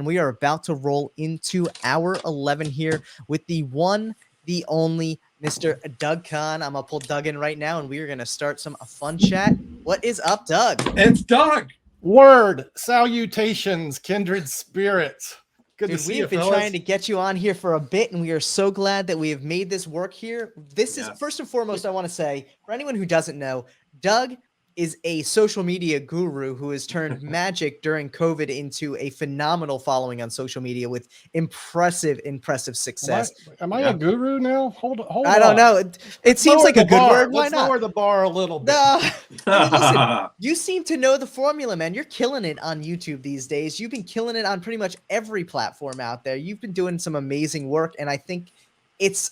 we are about to roll into hour 11 here with the one, the only Mr. Doug Conn. I'm gonna pull Doug in right now, and we are gonna start a fun chat. What is up, Doug? It's Doug. Word, salutations, kindred spirits. Good to see we you, have been fellas. trying to get you on here for a bit, and we are so glad that we have made this work here. This is, first and foremost, I want to say, for anyone who doesn't know, Doug is a social media guru who has turned magic during COVID into a phenomenal following on social media with impressive success. Am I a guru now? Hold on. I don't know. It seems like a good word. Why Let's not? lower the bar a little bit. I mean, listen, you seem to know the formula, man. You're killing it on YouTube these days. You've been killing it on pretty much every platform out there. You've been doing some amazing work, and I think it's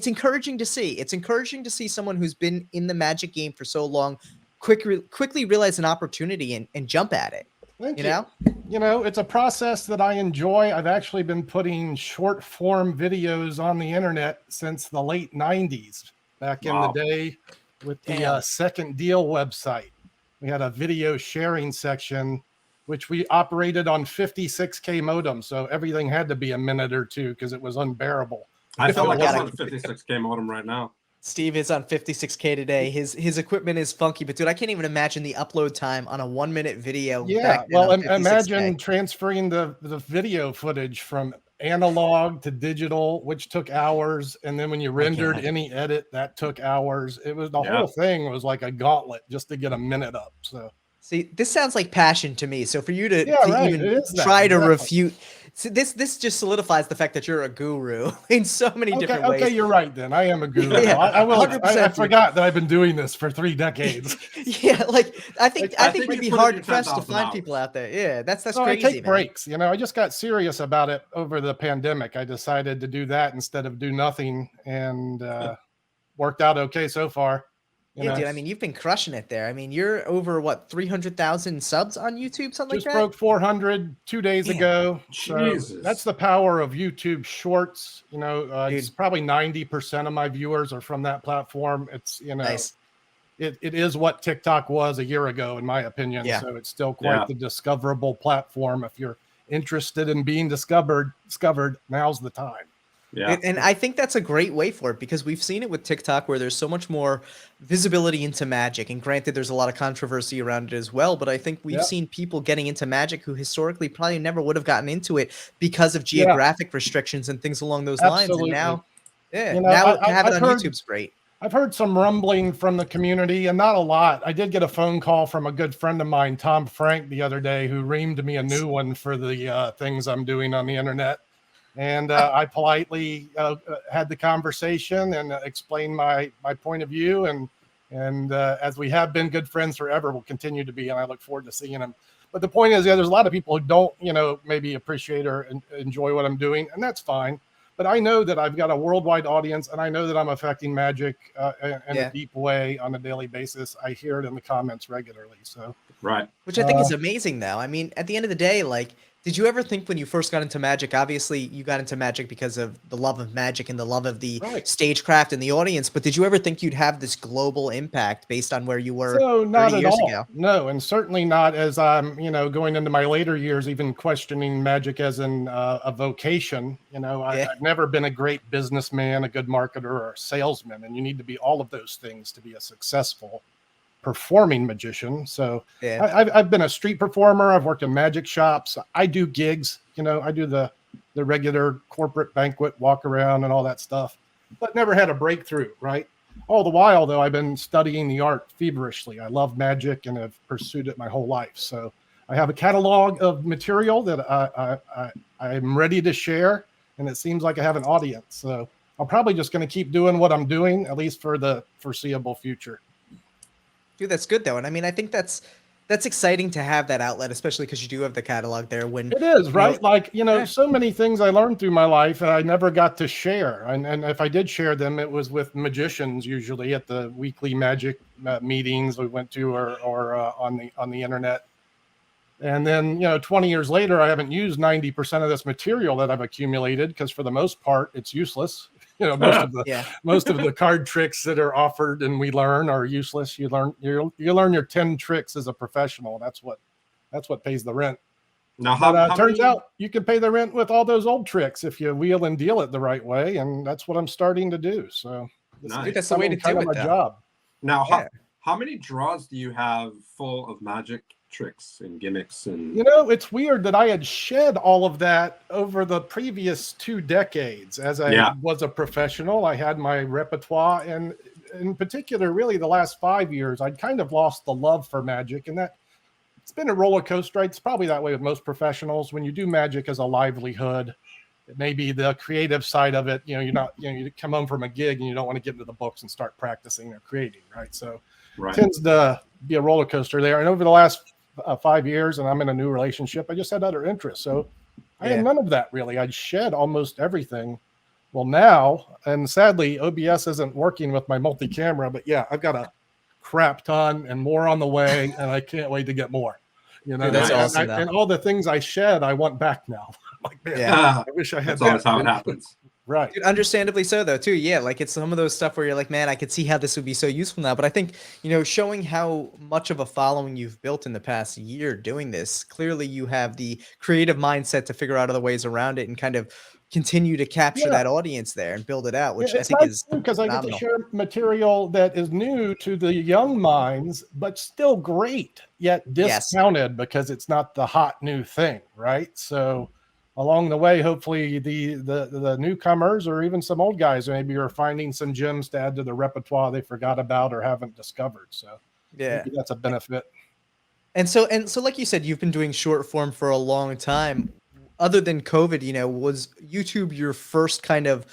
encouraging to see. It's encouraging to see someone who's been in the Magic game for so long quickly realize an opportunity and jump at it. Thank you. You know, it's a process that I enjoy. I've actually been putting short form videos on the internet since the late 90s, back in the day with the Second Deal website. We had a video sharing section, which we operated on 56K modem. So everything had to be a minute or two because it was unbearable. I feel like I'm on 56K modem right now. Steve is on 56K today. His equipment is funky, but dude, I can't even imagine the upload time on a 1 minute video. Yeah, well, imagine transferring the video footage from analog to digital, which took hours, and then when you rendered any edit, that took hours. It was the whole thing was like a gauntlet just to get a minute up. So see, this sounds like passion to me. So for you to even try to refute. See, this just solidifies the fact that you're a guru in so many different ways. Okay, you're right then. I am a guru. I forgot that I've been doing this for 3 decades. Yeah, like I think we'd be hard pressed to find people out there. Yeah, that's crazy. I take breaks. You know, I just got serious about it over the pandemic. I decided to do that instead of do nothing, and worked out okay so far. Yeah, dude. I mean, you've been crushing it there. I mean, you're over what 300,000 subs on YouTube, something like that. Just broke 400 2 days ago. So that's the power of YouTube Shorts. You know, it's probably 90% of my viewers are from that platform. It's it is what TikTok was a year ago, in my opinion. Yeah. So it's still quite the discoverable platform. If you're interested in being discovered, now's the time. Yeah. And I think that's a great way for it, because we've seen it with TikTok where there's so much more visibility into Magic. And granted, there's a lot of controversy around it as well. But I think we've seen people getting into Magic who historically probably never would have gotten into it because of geographic restrictions and things along those lines. And now, now to have it on YouTube's great. I've heard some rumbling from the community, and not a lot. I did get a phone call from a good friend of mine, Tom Frank, the other day, who reamed me a new one for the things I'm doing on the internet. And I politely had the conversation and explained my point of view. And as we have been good friends forever, we'll continue to be. And I look forward to seeing him. But the point is, there's a lot of people who don't, maybe appreciate or enjoy what I'm doing. And that's fine. But I know that I've got a worldwide audience, and I know that I'm affecting Magic in a deep way on a daily basis. I hear it in the comments regularly. So which I think is amazing, though. I mean, at the end of the day, like, did you ever think when you first got into Magic, obviously you got into Magic because of the love of Magic and the love of the stagecraft and the audience, but did you ever think you'd have this global impact based on where you were 30 years ago? No, and certainly not as I'm, going into my later years, even questioning Magic as a vocation. I've never been a great businessman, a good marketer, or a salesman, and you need to be all of those things to be a successful performing magician. So I've been a street performer. I've worked in magic shops. I do gigs. I do the regular corporate banquet walk around and all that stuff, but never had a breakthrough. Right. All the while, though, I've been studying the art feverishly. I love magic and have pursued it my whole life. So I have a catalog of material that I'm ready to share, and it seems like I have an audience. So I'm probably just going to keep doing what I'm doing, at least for the foreseeable future. Dude, that's good, though. And I mean, I think that's exciting to have that outlet, especially because you do have the catalog there. When it is, right? So many things I learned through my life and I never got to share. And if I did share them, it was with magicians, usually at the weekly Magic meetings we went to or on the internet. And then, 20 years later, I haven't used 90% of this material that I've accumulated because for the most part, it's useless. Most of the card tricks that are offered and we learn are useless. You learn your 10 tricks as a professional. That's what pays the rent. Now, But turns out you can pay the rent with all those old tricks if you wheel and deal it the right way, and that's what I'm starting to do. So Dude, that's the way to do it, my job. Now, how many draws do you have full of magic tricks and gimmicks? And you know, it's weird that I had shed all of that over the previous 2 decades. As I was a professional, I had my repertoire, and in particular, really the last 5 years, I'd kind of lost the love for magic, and that it's been a roller coaster. It's probably that way with most professionals. When you do magic as a livelihood, it may be the creative side of it. You know, you come home from a gig and you don't want to get into the books and start practicing or creating, right? So it tends to be a roller coaster there. And over the last 5 years, and I'm in a new relationship, I just had other interests. So I had none of that really. I'd shed almost everything. Well, now, and sadly, OBS isn't working with my multi-camera, but yeah, I've got a crap ton and more on the way, and I can't wait to get more. You know, dude, that's awesome. And all the things I shed, I want back now. Like, man, I wish I had. That's always how it happens. Right. Dude, understandably so, though, too. Yeah, like it's some of those stuff where you're like, man, I could see how this would be so useful now. But I think, you know, showing how much of a following you've built in the past year doing this, clearly you have the creative mindset to figure out other ways around it and kind of continue to capture that audience there and build it out, which I think is because I get to share material that is new to the young minds, but still great, yet discounted because it's not the hot new thing, right? So along the way, hopefully the newcomers or even some old guys maybe are finding some gems to add to the repertoire they forgot about or haven't discovered. So maybe that's a benefit. And so like you said, you've been doing short form for a long time. Other than COVID, you know, was YouTube your first kind of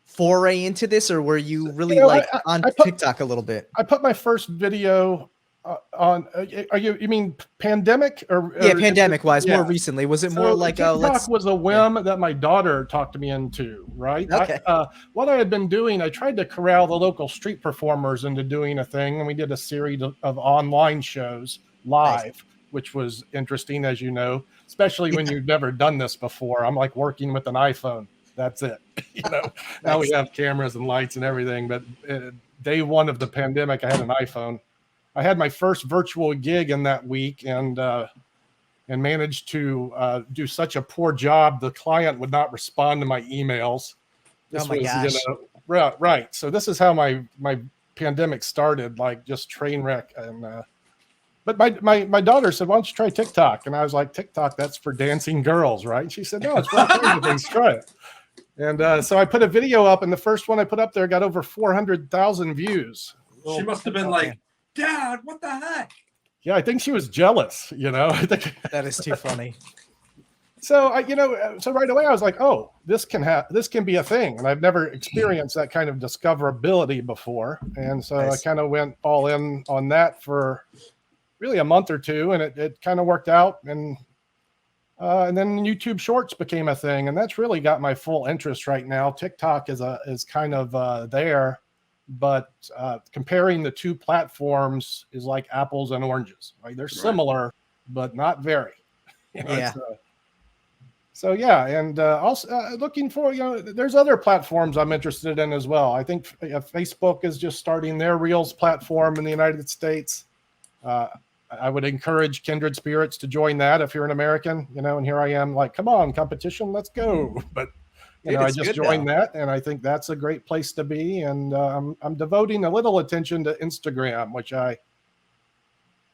foray into this, or were you really on TikTok a little bit? I put my first video on. You mean pandemic or pandemic wise? More recently, was it more like TikTok was a whim that my daughter talked me into? Right. Okay. What I had been doing, I tried to corral the local street performers into doing a thing, and we did a series of online shows live, which was interesting, as you know, especially when you've never done this before. I'm like working with an iPhone. That's it. You know, now we have cameras and lights and everything. But day one of the pandemic, I had an iPhone. I had my first virtual gig in that week and managed to do such a poor job. The client would not respond to my emails. Oh my gosh. Right. So this is how my pandemic started, like just train wreck. And but my daughter said, "Why don't you try TikTok?" And I was like, "TikTok, that's for dancing girls, right?" And she said, "No, it's for all kinds of things. Try it." And so I put a video up, and the first one I put up there got over 400,000 views. She must have been like, "Dad, what the heck?" Yeah, I think she was jealous. You know, I think that is too funny. So so right away I was like, "Oh, this can be a thing," and I've never experienced that kind of discoverability before. And so I kind of went all in on that for really a month or two, and it kind of worked out. And then YouTube Shorts became a thing, and that's really got my full interest right now. TikTok is kind of there, but comparing the two platforms is like apples and oranges. Right? They're similar, but not very. You know, so yeah, and also looking for, there's other platforms I'm interested in as well. I think Facebook is just starting their Reels platform in the United States. I would encourage kindred spirits to join that if you're an American, and here I am like, come on, competition, let's go. But I just joined that, and I think that's a great place to be. And I'm devoting a little attention to Instagram, which I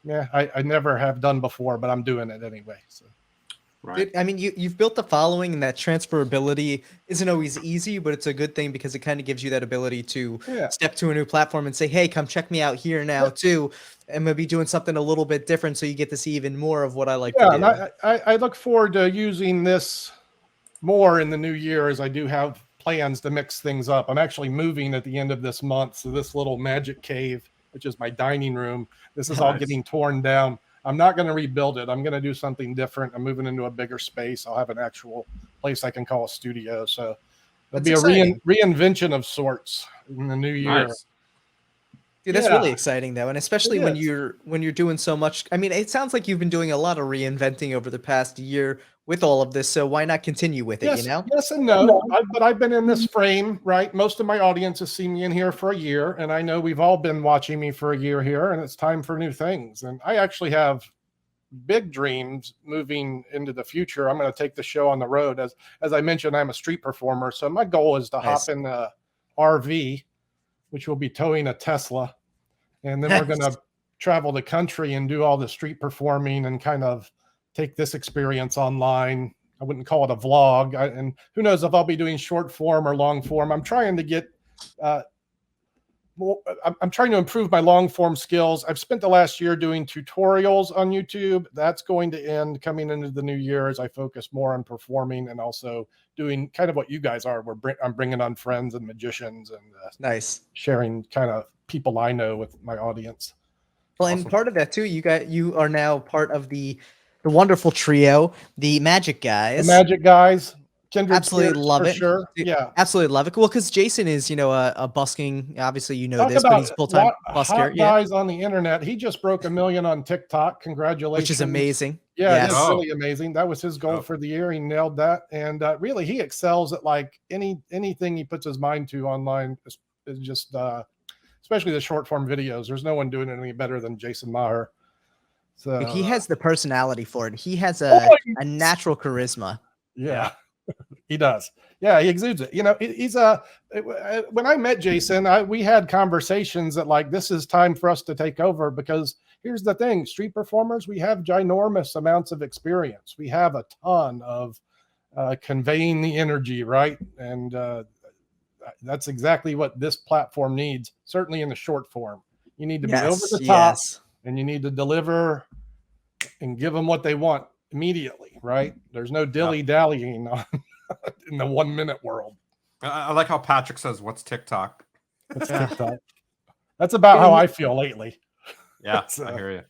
never have done before, but I'm doing it anyway. So. Right. I mean, you've built the following, and that transferability isn't always easy, but it's a good thing because it kind of gives you that ability to step to a new platform and say, hey, come check me out here now too. And maybe doing something a little bit different so you get to see even more of what I like to do. And I look forward to using this more in the new year, as I do have plans to mix things up. I'm actually moving at the end of this month. So this little magic cave, which is my dining room, this is all getting torn down. I'm not going to rebuild it. I'm going to do something different. I'm moving into a bigger space. I'll have an actual place I can call a studio. So it'll be a reinvention of sorts in the new year. Nice. Dude, that's really exciting though. And especially when you're doing so much. I mean, it sounds like you've been doing a lot of reinventing over the past year with all of this. So why not continue with it, Yes and no. But I've been in this frame, right? Most of my audience has seen me in here for a year. And I know we've all been watching me for a year here, and it's time for new things. And I actually have big dreams moving into the future. I'm going to take the show on the road. As I mentioned, I'm a street performer. So my goal is to hop in a RV, which will be towing a Tesla. And then we're going to travel the country and do all the street performing and kind of take this experience online. I wouldn't call it a vlog. And who knows if I'll be doing short form or long form. I'm trying to get, I'm trying to improve my long form skills. I've spent the last year doing tutorials on YouTube. That's going to end coming into the new year as I focus more on performing and also doing kind of what you guys are. I'm bringing on friends and magicians and nice sharing kind of people I know with my audience. Well, Awesome. And part of that too, you are now part of the wonderful trio, the Magic Guys. The Magic Guys. Kindred Absolutely spirits, love for it. Sure. Yeah. Absolutely love it. Well, because Jason is, a busking. Obviously, Talk this, but he's full-time busker. Hot guys on the internet. He just broke 1 million on TikTok. Congratulations. Which is amazing. Yeah, it's really amazing. That was his goal for the year. He nailed that. And really, he excels at like anything he puts his mind to online. Is just, especially the short form videos. There's no one doing it any better than Jason Maher. So he has the personality for it. He has a natural charisma. Yeah. He does. Yeah, he exudes it. He's when I met Jason, we had conversations that like, this is time for us to take over, because here's the thing, street performers, we have ginormous amounts of experience. We have a ton of conveying the energy, right? And that's exactly what this platform needs, certainly in the short form. You need to be over the top and you need to deliver and give them what they want immediately, right? There's no dilly-dallying on in the 1 minute world. I like how Patrick says, "What's TikTok?" What's TikTok? That's about how I feel lately. Yeah, I hear you.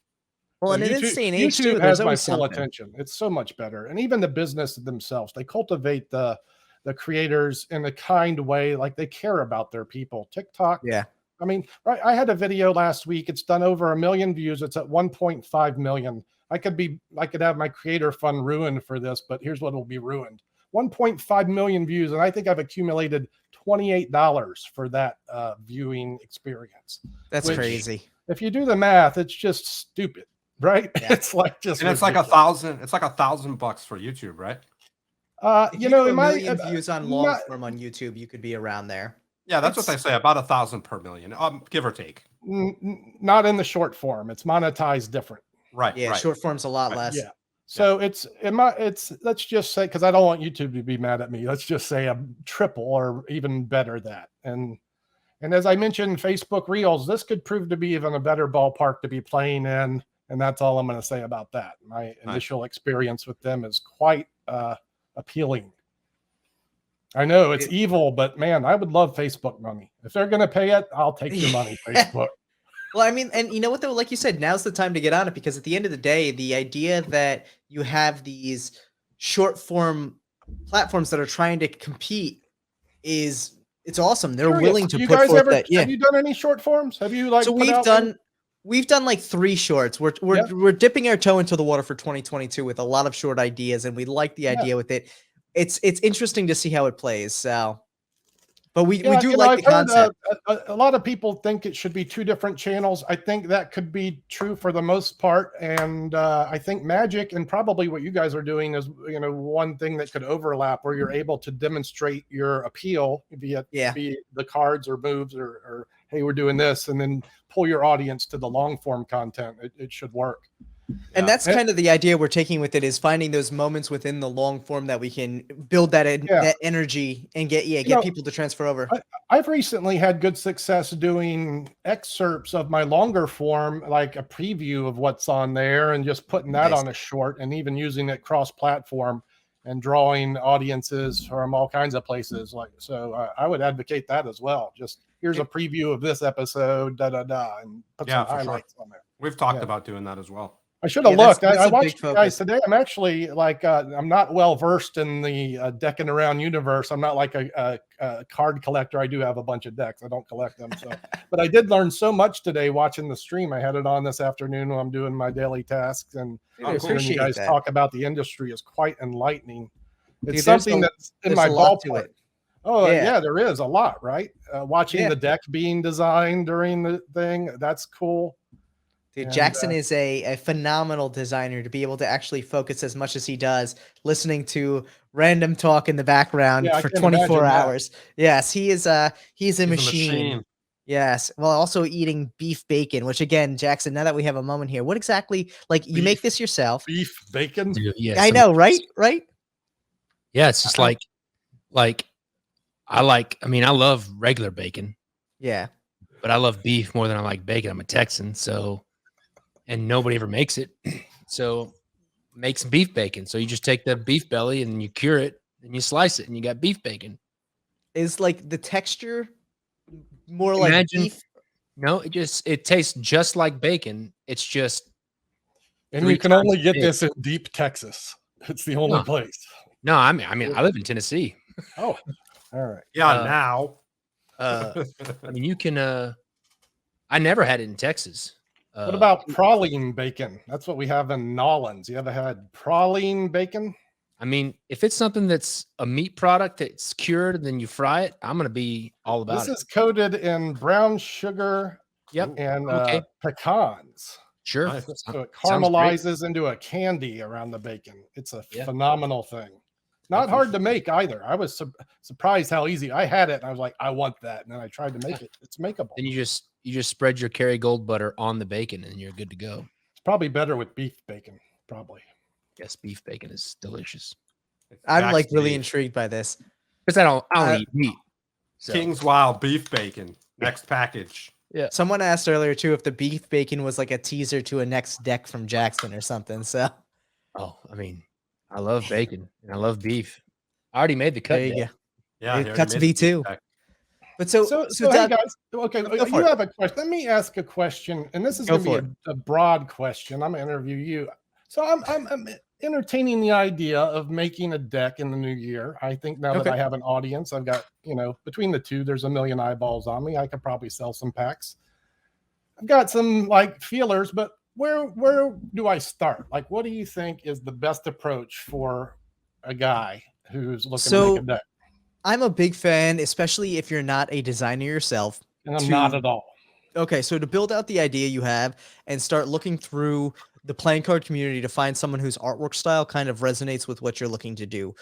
Well, and in this day and age, YouTube too, has my full attention. It's so much better, and even the business themselves, they cultivate the creators in a kind way, like they care about their people. TikTok, I mean, right? I had a video last week. It's done over 1 million views. It's at 1.5 million. I could have my creator fund ruined for this, but here's what will be ruined. 1.5 million views, and I think I've accumulated $28 for that viewing experience. That's crazy. If you do the math, it's just stupid, right? Yeah. It's like just and it's like $1,000. It's like $1,000 for YouTube, right? If you do a million views on long form on YouTube, you could be around there. Yeah, that's what they say, about 1,000 per million, give or take. Not in the short form. It's monetized different. Right. Yeah, short form's a lot less. Yeah. So it's let's just say, because I don't want YouTube to be mad at me, let's just say a triple or even better that. And as I mentioned, Facebook Reels, this could prove to be even a better ballpark to be playing in. And that's all I'm going to say about that. My initial experience with them is quite appealing. I know it's evil, but man, I would love Facebook money. If they're going to pay it, I'll take your money, Facebook. Well, I mean, and you know what, though? Like you said, now's the time to get on it, because at the end of the day, the idea that you have these short form platforms that are trying to compete it's awesome. They're willing to put forth that. Yeah. Have you done any short forms? Have you So we've done like 3 shorts. We're dipping our toe into the water for 2022 with a lot of short ideas, and we like the idea with it. It's interesting to see how it plays. So. But we do like the concept. A lot of people think it should be 2 different channels. I think that could be true for the most part. And I think magic, and probably what you guys are doing, is one thing that could overlap, where you're able to demonstrate your appeal via the cards or moves or hey, we're doing this, and then pull your audience to the long form content. It should work. And that's kind of the idea we're taking with it, is finding those moments within the long form that we can build that energy and get people to transfer over. I've recently had good success doing excerpts of my longer form, like a preview of what's on there, and just putting that on a short, and even using it cross-platform and drawing audiences from all kinds of places. I would advocate that as well. Just here's a preview of this episode, and put some highlights on there. We've talked about doing that as well. I should have looked. I watched you guys today. I'm actually like, I'm not well versed in the Deckin Around universe. I'm not like a card collector. I do have a bunch of decks. I don't collect them. So, but I did learn so much today watching the stream. I had it on this afternoon when I'm doing my daily tasks, and hearing you guys talk about the industry is quite enlightening. It's something that's in my ballpark. Oh yeah, there is a lot, right? Watching the deck being designed during the thing, that's cool. Dude, And, Jackson is a phenomenal designer to be able to actually focus as much as he does, listening to random talk in the background Yeah, I for can 24 imagine that. hours. Yes, he's a He's a machine. machine. Yes, while also eating beef bacon, which again, Jackson, now that we have a moment here, what exactly, like, you make this yourself? Beef bacon. Dude, yeah, I know, right? Right? Yeah, it's just like I mean, I love regular bacon, Yeah. but I love beef more than I like bacon. I'm a Texan, so and nobody ever makes it. So make some beef bacon. So you just take the beef belly and you cure it and you slice it and you got beef bacon. Is like the texture more like Imagine beef? no, it tastes just like bacon. It's just And 3 you can times only get big. this in deep Texas. It's the only No. place. No, I mean I live in Tennessee. Oh, all right. Yeah, now. I mean you can I never had it in Texas. What about praline bacon? That's what we have in Nolans. You ever had praline bacon? I mean, if it's something that's a meat product that's cured and then you fry it, I'm gonna be all about This it. is coated in brown sugar Yep. and Okay. pecans. Sure. Nice. So it Sounds great. caramelizes into a candy around the bacon. It's a Yeah. phenomenal thing. Not That's hard to make either. I was surprised how easy. I had it and I was like, I want that. And then I tried to make it. It's makeable. Then you just spread your Kerrygold butter on the bacon and you're good to go. It's probably better with beef bacon. Probably. Yes, beef bacon is delicious. I'm like Jack's really beef. intrigued by this. Because I don't eat meat. So. King's Wild beef bacon. Next package. Someone asked earlier too if the beef bacon was like a teaser to a next deck from Jackson or something. So Oh, I mean, I love bacon and I love beef. I already made the cut. there you deck. go. Yeah, It he already cuts made the V2. beef pack. But So hey Doug, guys, okay, Go for you it. have a question. Let me ask a question, and this is Go going to for be a broad question. I'm going to interview you. So I'm entertaining the idea of making a deck in the new year. I think now that Okay. I have an audience, I've got, between the two, there's a million eyeballs on me. I could probably sell some packs. I've got some like feelers, but where do I start? Like, what do you think is the best approach for a guy who's looking to make a deck? I'm a big fan, especially if you're not a designer yourself. And I'm not at all. Okay, so to build out the idea you have and start looking through the playing card community to find someone whose artwork style kind of resonates with what you're looking to do,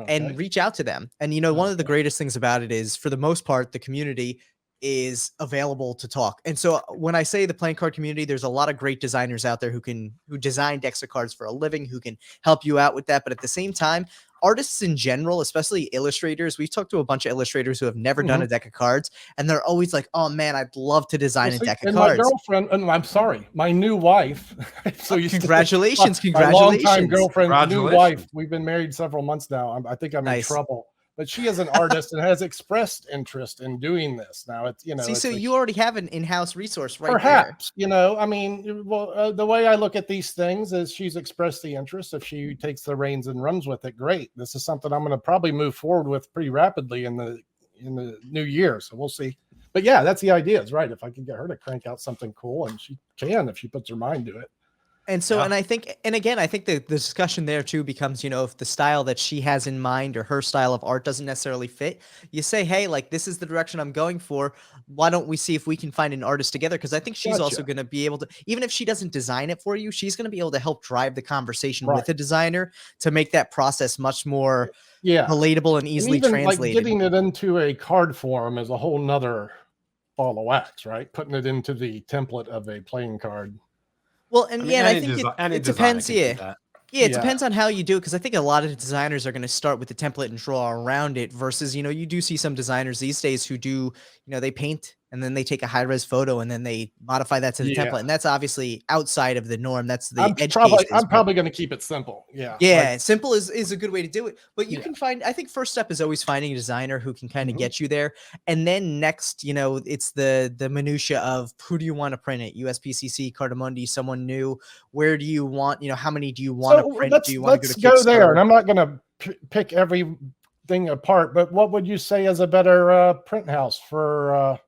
and reach out to them. And one of the greatest things about it is, for the most part, the community is available to talk. And so when I say the playing card community, there's a lot of great designers out there who design decks of cards for a living, who can help you out with that. But at the same time, artists in general, especially illustrators, we've talked to a bunch of illustrators who have never done a deck of cards, and they're always like, oh man, I'd love to design a deck of cards. My girlfriend, and I'm sorry, my new wife. So congratulations. My longtime girlfriend, new wife. We've been married several months now. I think I'm in trouble. But she is an artist and has expressed interest in doing this. Now it's, See, so you already have an in-house resource right perhaps, I mean, well, the way I look at these things is she's expressed the interest. If she takes the reins and runs with it, great. This is something I'm going to probably move forward with pretty rapidly in the new year. So we'll see. But yeah, that's the idea, is right. If I can get her to crank out something cool, and she can if she puts her mind to it. And so, and I think, and again, I think the discussion there too becomes, if the style that she has in mind or her style of art doesn't necessarily fit, you say, hey, like, this is the direction I'm going for. Why don't we see if we can find an artist together? Because I think she's also going to be able to, even if she doesn't design it for you, she's going to be able to help drive the conversation with a designer to make that process much more relatable and easily translated. Like getting it into a card form is a whole nother ball of wax, right? Putting it into the template of a playing card. Well, and I think it depends. It depends on how you do it, because I think a lot of designers are going to start with the template and draw around it versus, you do see some designers these days who do, they paint and then they take a high-res photo and then they modify that to the template. And that's obviously outside of the norm. That's the edge cases. I'm probably going to keep it simple. Yeah. Yeah. Like, simple is a good way to do it. But you can find, I think first step is always finding a designer who can kind of get you there. And then next, it's the minutia of who do you want to print it? USPCC, Cardamundi, someone new. Where do you want, how many do you want to print? Do you want to go there? And I'm not going to pick everything apart, but what would you say is a better print house for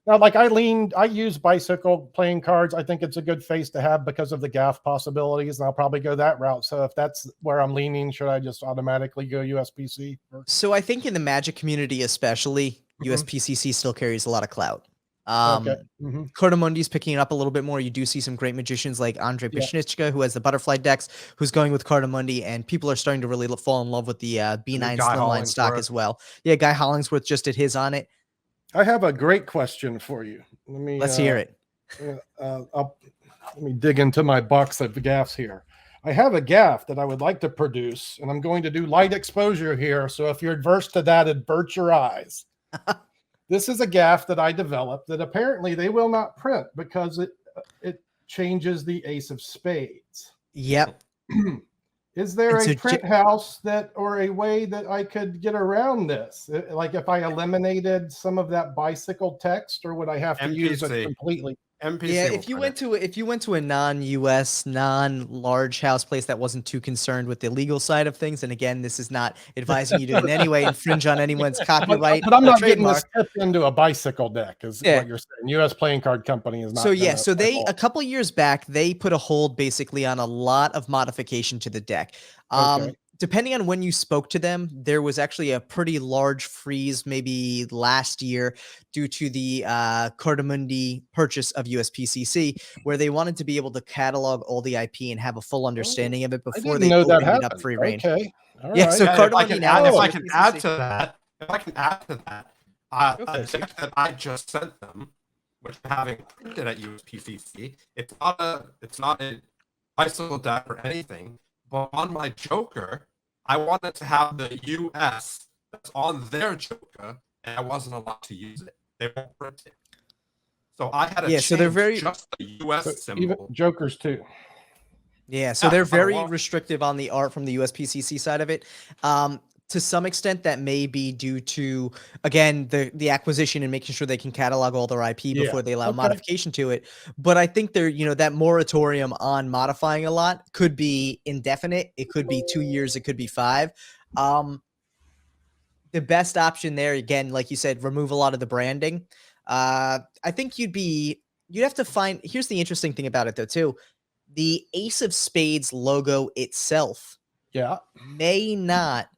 now? Like I use Bicycle playing cards. I think it's a good face to have because of the gaff possibilities, and I'll probably go that route. So if that's where I'm leaning, should I just automatically go USPC? So I think in the Magic community, especially, USPCC still carries a lot of clout. Okay. Mm-hmm. Cardamundi's picking it up a little bit more. You do see some great magicians like Andre Yeah. Pashnichka, who has the butterfly decks, who's going with Cardamundi, and people are starting to really fall in love with the B9 Slimline stock as well. Yeah, Guy Hollingsworth just did his on it. I have a great question for you. Let's hear it. Let me dig into my box of gaffs here. I have a gaff that I would like to produce, and I'm going to do light exposure here. So if you're adverse to that, avert your eyes. This is a gaff that I developed that apparently they will not print because it changes the ace of spades. Yep. Is there a print house or a way that I could get around this? Like if I eliminated some of that bicycle text, or would I have to use it completely? MPC, yeah, if you went to a non-US, non-large house place that wasn't too concerned with the legal side of things, and again, this is not advising you to in any way infringe on anyone's copyright. But I'm not getting this tipped into a bicycle deck, is what you're saying. U.S. Playing Card Company is not. So yeah, so they a couple of years back they put a hold basically on a lot of modification to the deck. Okay. Depending on when you spoke to them, there was actually a pretty large freeze maybe last year due to the Cardamundi purchase of USPCC, where they wanted to be able to catalog all the IP and have a full understanding of it before they opened it up free range. Okay. All yeah, right. so Cardamundi now. If I can add to that, a deck that I just sent them, which I'm having printed at USPCC, it's not a bicycle deck or anything. But on my Joker, I wanted to have the US that's on their Joker, and I wasn't allowed to use it. They won't print it. So I had to change just the US symbol. Even Jokers too. Yeah, so they're very restrictive on the art from the USPCC side of it. To some extent, that may be due to, again, the acquisition and making sure they can catalog all their IP before they allow modification to it. But I think that moratorium on modifying a lot could be indefinite. It could be 2 years. It could be 5. The best option there, again, like you said, remove a lot of the branding. I think you'd have to find. Here's the interesting thing about it, though, too. The Ace of Spades logo itself, may not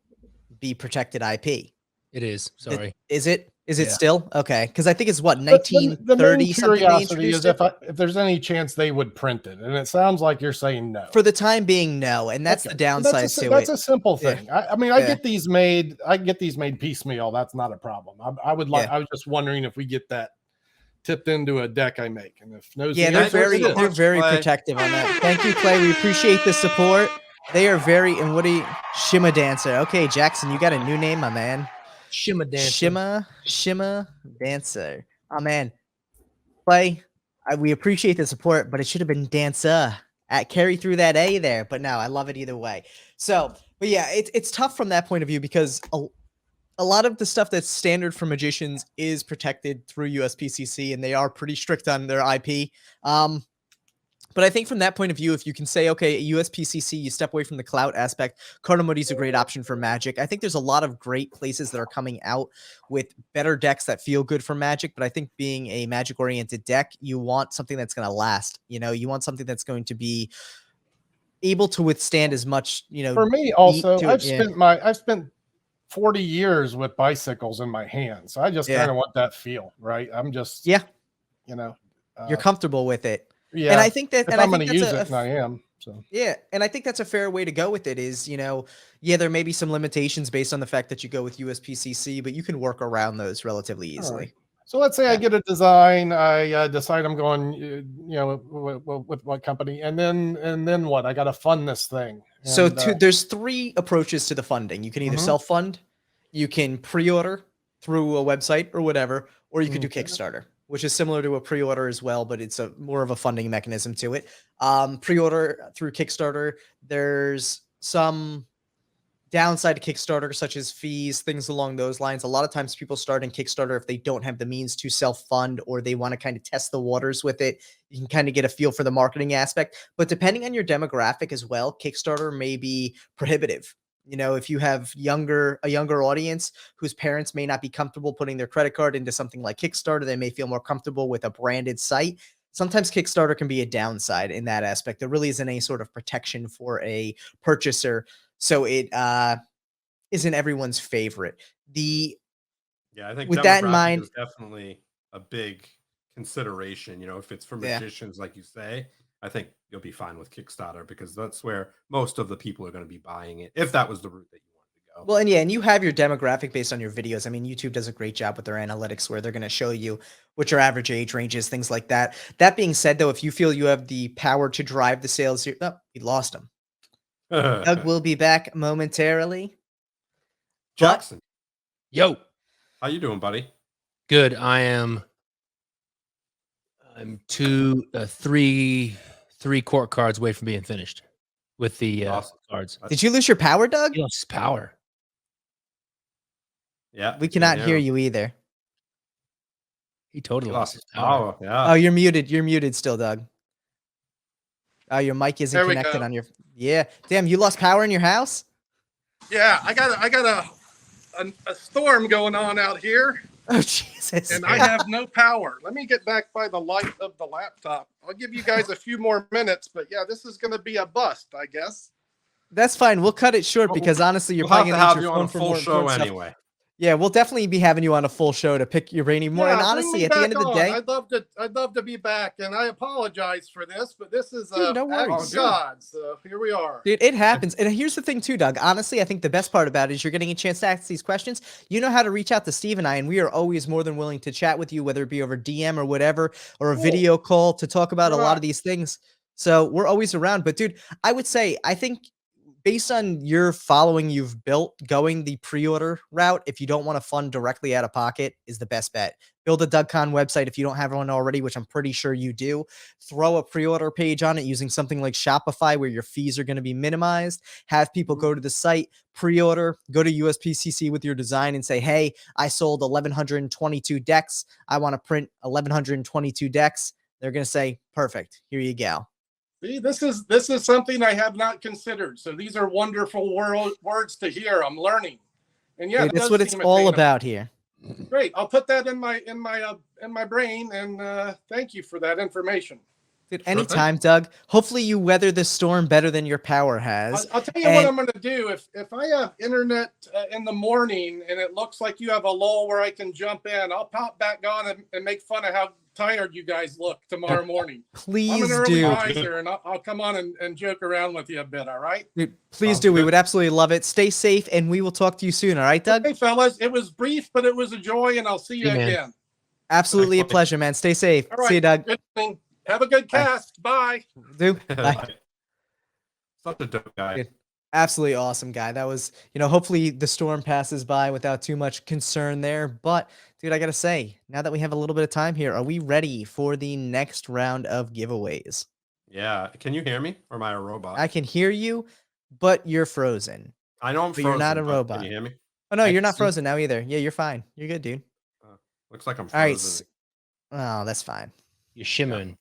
be protected IP. It is. Sorry. Is it still? Okay. Because I think it's what, 1930 the main something. Curiosity is if there's any chance they would print it. And it sounds like you're saying no. For the time being, no. And that's the downside to it. That's a simple thing. Yeah. I mean, I get these made piecemeal. That's not a problem. I was just wondering if we get that tipped into a deck I make. And if they're very protective on that. Thank you, Clay. We appreciate the support. They are very, and Shimma Dancer. Okay, Jackson, you got a new name, my man. Shimma Dancer. Shimma Dancer. Oh, man. Clay, we appreciate the support, but it should have been Dancer. Carry through that A there, but no, I love it either way. So, but yeah, it's tough from that point of view because a lot of the stuff that's standard for magicians is protected through USPCC, and they are pretty strict on their IP. But I think from that point of view, if you can say, okay, USPCC, you step away from the clout aspect, Cardamundi is a great option for Magic. I think there's a lot of great places that are coming out with better decks that feel good for Magic. But I think being a Magic-oriented deck, you want something that's going to last. You want something that's going to be able to withstand as much, For me, also, I've spent 40 years with bicycles in my hands. So I just kind of want that feel, right? I'm just, you're comfortable with it. Yeah, and I think that, and I'm going to use it, and I am. So yeah, and I think that's a fair way to go with it. Is there may be some limitations based on the fact that you go with USPCC, but you can work around those relatively easily. Right. So let's say I get a design, I decide I'm going, with what company, and then what? I got to fund this thing. And, so there's 3 approaches to the funding. You can either self-fund, you can pre-order through a website or whatever, or you could do Kickstarter, which is similar to a pre-order as well, but it's more of a funding mechanism to it. Pre-order through Kickstarter, there's some downside to Kickstarter, such as fees, things along those lines. A lot of times people start in Kickstarter if they don't have the means to self-fund or they want to kind of test the waters with it. You can kind of get a feel for the marketing aspect. But depending on your demographic as well, Kickstarter may be prohibitive. If you have a younger audience whose parents may not be comfortable putting their credit card into something like Kickstarter, they may feel more comfortable with a branded site. Sometimes Kickstarter can be a downside in that aspect. There really isn't any sort of protection for a purchaser. So it isn't everyone's favorite. I think with that in mind, is definitely a big consideration. You know, if it's for Yeah. magicians, like you say, I think you'll be fine with Kickstarter because that's where most of the people are going to be buying it. If that was the route that you wanted to go. Well, and yeah, and you have your demographic based on your videos. I mean, YouTube does a great job with their analytics where they're going to show you what your average age range is, things like that. That being said, though, if you feel you have the power to drive the sales, oh, we lost him. Doug will be back momentarily. Jackson, Yo, how you doing, buddy? good. I'm three court cards away from being finished with the Awesome. cards. Did you lose your power, Doug? He lost his power. Yeah, We cannot hear you either. He totally He lost lost his his power. power. Yeah. Oh, you're muted. You're muted still, Doug. Oh, your mic isn't There we connected go. on your. Yeah. Damn, you lost power in your house? Yeah, I got a storm going on out here, Oh, Jesus. and I have no power. Let me get back by the light of the laptop. I'll give you guys a few more minutes, but yeah, this is going to be a bust, I guess. That's fine. We'll cut it short Well, because honestly, you're We'll have probably to gonna have need you your on phone a for full more show important stuff. anyway. Yeah, we'll definitely be having you on a full show to pick your brainy more. Yeah, And bring honestly, me at the back end of the on. day, I'd love to be back, and I apologize for this, but this is Dude, no act worries. of God. So here we are. dude, it happens. And here's the thing, too, Doug. Honestly, I think the best part about it is you're getting a chance to ask these questions. You know how to reach out to Steve and I, and we are always more than willing to chat with you, whether it be over DM or whatever, or a Cool. video call to talk about a lot Right. of these things. So we're always around. But, dude, I would say, I think based on your following you've built, going the pre-order route, if you don't want to fund directly out of pocket, is the best bet. Build a Conn website if you don't have one already, which I'm pretty sure you do. Throw a pre-order page on it using something like Shopify where your fees are going to be minimized. Have people go to the site, pre-order, go to USPCC with your design and say, hey, I sold 1,122 decks. I want to print 1,122 decks. They're going to say, perfect, here you go. See, this is something I have not considered. So these are wonderful words to hear. I'm learning, and yeah, Dude, it that's does what it's seem all attainable. about here. Great. I'll put that in my brain, and thank you for that information. Dude, Sure thing. anytime, Doug. Hopefully you weather this storm better than your power has. I'll tell you what I'm going to do. If I have internet in the morning and it looks like you have a lull where I can jump in, I'll pop back on and make fun of how tired you guys look tomorrow morning. I'm Please an early do. riser, and I'll come on and joke around with you a bit. All right. Dude, please Sounds do. We good. would absolutely love it. Stay safe, and we will talk to you soon. All right, Doug? Hey, fellas, it was brief, but it was a joy, and I'll see you Hey, man. again. Absolutely a Thanks, buddy. pleasure, man. Stay safe. All right. See you, Doug. Good evening. Have a good Bye. cast. Bye. Do. Bye. Such a dope guy. Good. Absolutely awesome guy. That was, hopefully the storm passes by without too much concern there. But, dude, I got to say, now that we have a little bit of time here, are we ready for the next round of giveaways? Yeah. Can you hear me? Or am I a robot? I can hear you, but you're frozen. I know I'm but frozen. you're not a but robot. Can you hear me? Oh, no, I you're can not see. frozen now either. Yeah, you're fine. You're good, dude. Looks like I'm All right. frozen. Oh, that's fine. You're shimmering.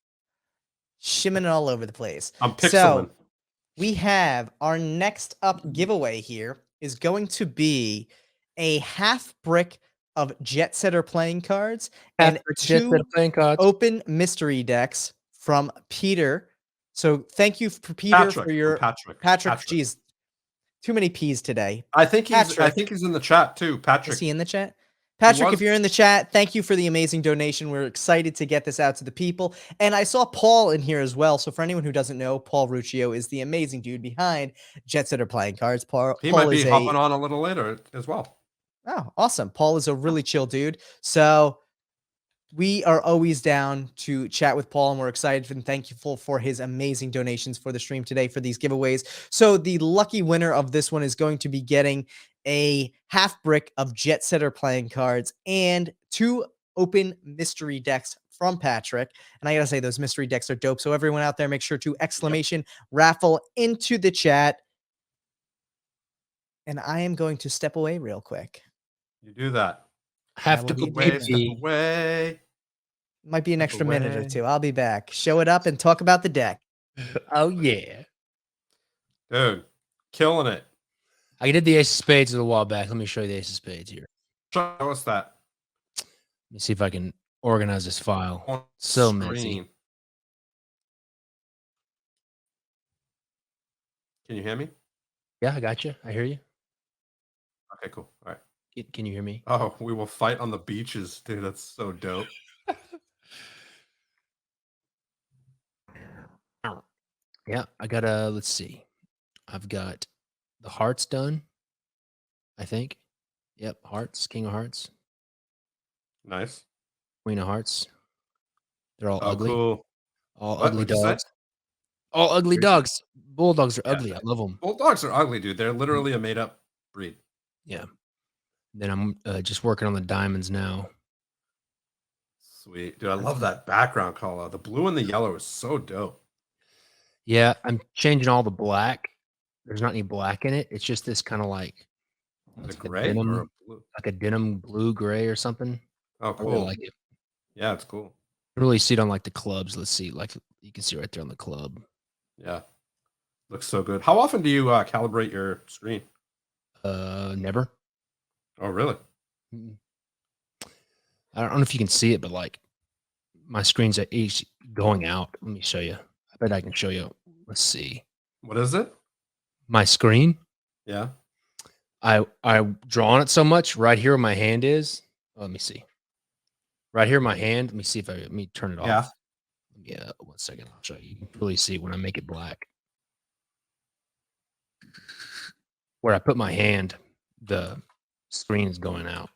Shimming all over the place. I'm pixeling. So, we have our next up giveaway here is going to be a half brick of Jet Setter playing cards and After Jet two Setter playing cards. open mystery decks from Peter. So thank you for Peter Patrick. for your Patrick. Geez, too many P's today. I think Patrick. he's in the chat too. Patrick. Is he in the chat? Patrick, was. if you're in the chat, thank you for the amazing donation. We're excited to get this out to the people. And I saw Paul in here as well. So for anyone who doesn't know, Paul Ruccio is the amazing dude behind Jet Setter Playing Cards. Paul might be is hopping on a little later as well. Oh, awesome. Paul is a really chill dude. So we are always down to chat with Paul, and we're excited and thankful for his amazing donations for the stream today for these giveaways. So the lucky winner of this one is going to be getting a half brick of Jet Setter playing cards and two open mystery decks from Patrick. And I gotta say, those mystery decks are dope. So everyone out there, make sure to exclamation raffle into the chat. And I am going to step away real quick. You do that. Have I to will go be Step pee. away. Might be an Step extra minute or away. two. I'll be back. Show it up and talk about the deck. Oh yeah. Dude, killing it. I did the Ace of Spades a while back. Let me show you the Ace of Spades here. Show us that. Let me see if I can organize this file. On So screen. messy. Can you hear me? Yeah, I got you. I hear you. Okay, cool. All right. Can you hear me? Oh, we will fight on the beaches, dude. That's so dope. Yeah, I got let's see. I've got the hearts done, I think. Yep, hearts, king of hearts, Nice. queen of hearts. They're all Oh, ugly. cool. All What? ugly What'd you say? dogs. All ugly What'd you say? dogs. Bulldogs are Yeah. ugly. I love them. Bulldogs are ugly, dude. They're literally a made-up breed. Yeah. Then I'm just working on the diamonds now. Sweet. Dude, I love that background color. The blue and the yellow is so dope. Yeah, I'm changing all the black. There's not any black in it. It's just this kind of like Is it it's like gray or a blue? a denim blue gray or something. Oh, I really cool. like it. Yeah, it's cool. You really see it on like the clubs. Let's see, like you can see right there on the club. Yeah. Looks so good. How often do you calibrate your screen? Never. Oh, really? Mm-mm. I don't know if you can see it, but like my screen's at each going out. Let me show you. I bet I can show you. Let's see. What is it? My screen. Yeah. I draw on it so much. Right here where my hand is. Oh, let me see. Right here, my hand. Let me see if let me turn it Yeah. off. Yeah, 1 second. I'll show you. You can really see it when I make it black. Where I put my hand, the screen is going out.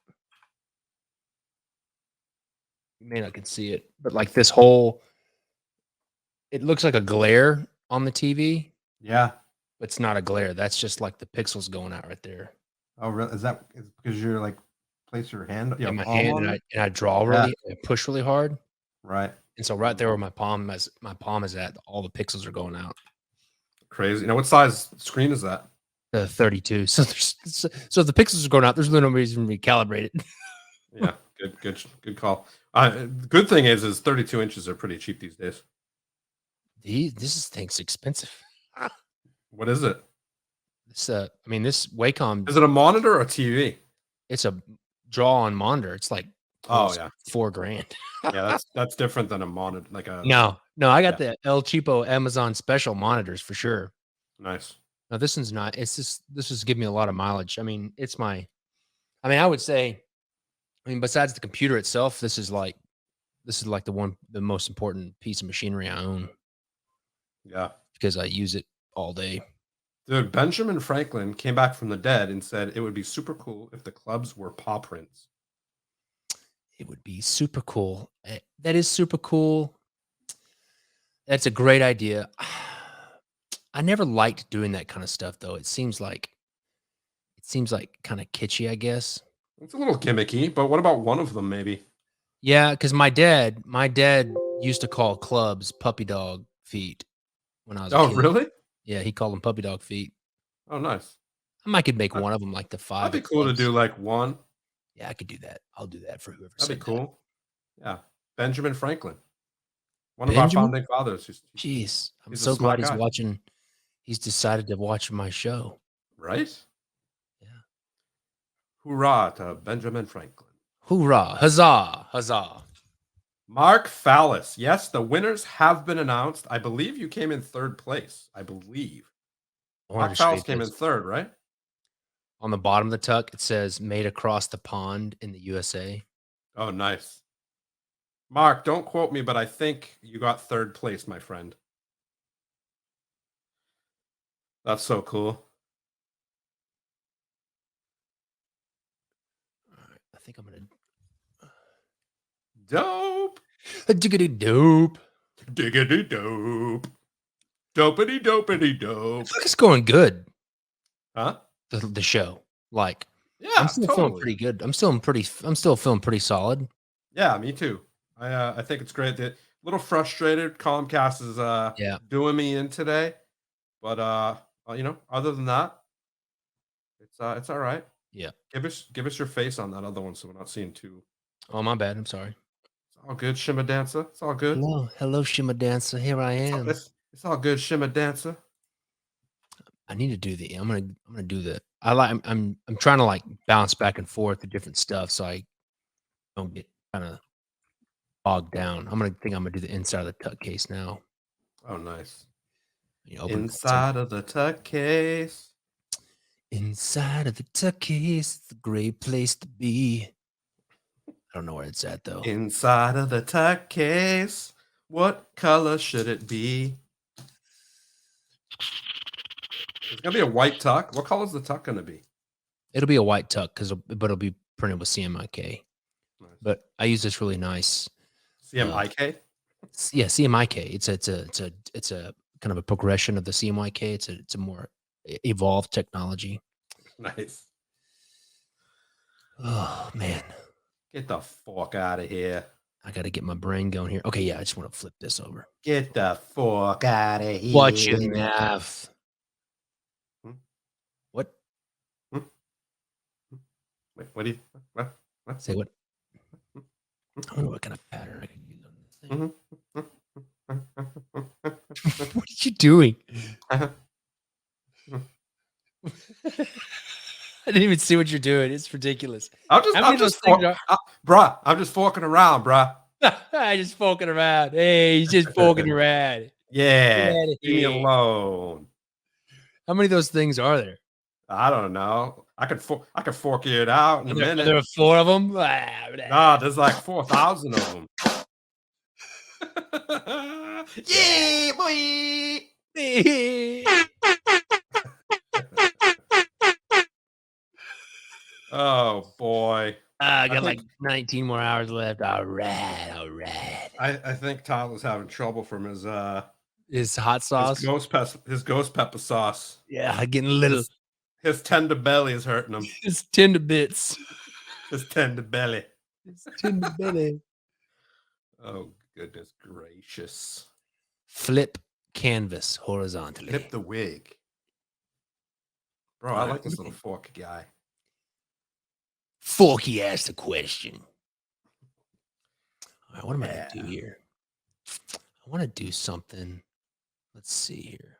You may not can see it, but like this whole, it looks like a glare on the TV, Yeah. but it's not a glare. That's just like the pixels going out right there. Oh, really? Is that because you're like place your hand? Yeah, my palm hand, on and it? I draw really, I push really hard, Right. and so right there where my palm is at, all the pixels are going out. Crazy. You know, what size screen is that? 32. So so if the pixels are going out, there's no reason to recalibrate it. Yeah. Good call. Good thing is 32 inches are pretty cheap these days. This thing's expensive. What is it? This I mean, this Wacom, Is it a monitor or a TV? it's a draw on monitor. It's like Oh, yeah. $4,000. Yeah, that's different than a monitor, like a No, I got the El Cheapo Amazon special monitors for sure. nice. No, this one's not. It's just this is giving me a lot of mileage. I mean, I would say, besides the computer itself, this is like the most important piece of machinery I own Yeah. because I use it all day. Dude, Benjamin Franklin came back from the dead and said it would be super cool if the clubs were paw prints. It would be super cool. That is super cool. That's a great idea. I never liked doing that kind of stuff though. It seems like kind of kitschy, I guess. It's a little gimmicky, but what about one of them maybe? Yeah, because my dad used to call clubs puppy dog feet when I was a Oh, kid. really? Yeah, he called them puppy dog feet. Oh, nice. I could make one of them like the 5. That'd be cool to do like one. Yeah, I could do that. I'll do that for whoever That'd said be cool. Yeah. Benjamin Franklin. One that. of our Benjamin? founding fathers. Jeez, I'm he's a so glad smart guy. he's decided to watch my show. Right? Yeah. Hoorah to Benjamin Franklin. Hoorah. Huzzah. Huzzah. Mark Fallis. Yes, the winners have been announced. I believe you came in third place. I believe. Mark Fallis came in third, right? On the bottom of the tuck, it says made across the pond in the USA. Oh, nice. Mark, don't quote me, but I think you got third place, my friend. That's so cool. All right, I think I'm going to. Dope. Diggity dope. Diggity dope. Dopity dopity dope. It's going good. Huh? The show. Like, Yeah, I'm still feeling pretty good. I'm still feeling pretty solid. Yeah, me too. I think it's great. That little frustrated. Comcast is doing me in today, but other than that, it's all right. Yeah. Give us your face on that other one, so we're not seeing two. Oh, my bad. I'm sorry. It's all good, Shimmer Dancer. It's all good. Hello, Shimmer Dancer. Here I am. It's all good, Shimmer Dancer. I need to do I'm gonna do the. I'm trying to like bounce back and forth to different stuff, so I don't get kind of bogged down. I'm gonna do the inside of the tuck case now. Oh, nice. Inside of the tuck case. Inside of the tuck case, it's a great place to be. I don't know where it's at though. Inside of the tuck case, what color should it be? It's gonna be a white tuck. What color is the tuck gonna be? It'll be a white tuck but it'll be printed with CMYK. Nice. But I use this really nice CMYK. yeah, CMYK. It's a kind of a progression of the CMYK. It's a more evolved technology. Nice. Oh man, Get the fuck out of here. I got to get my brain going here. Okay, yeah, I just want to flip this over. Get the fuck out of here. Watch your mouth. Hmm? What? Wait, what do you? What? Say what? I wonder what kind of pattern I can use on this thing. What are you doing? I didn't even see what you're doing. It's ridiculous. I'm just forking around, bruh. I just poking around. Hey, he's just poking around. Yeah, Get outta leave me here. alone. How many of those things are there? I don't know. I could fork it out in a minute. There are 4 of them. Nah, there's like 4,000 of them. Yeah, boy. Oh boy. I got like 19 more hours left. All right. I think Tyler's having trouble from his Hot sauce. his ghost pepper sauce. Yeah, getting a little. His tender belly is hurting him. It's tender bits. His tender belly. It's tender belly. Oh goodness gracious. Flip canvas horizontally. Flip the wig. Bro, I like this little fork guy. Forky asked a question. All right, what am I going to do here? I want to do something. Let's see here.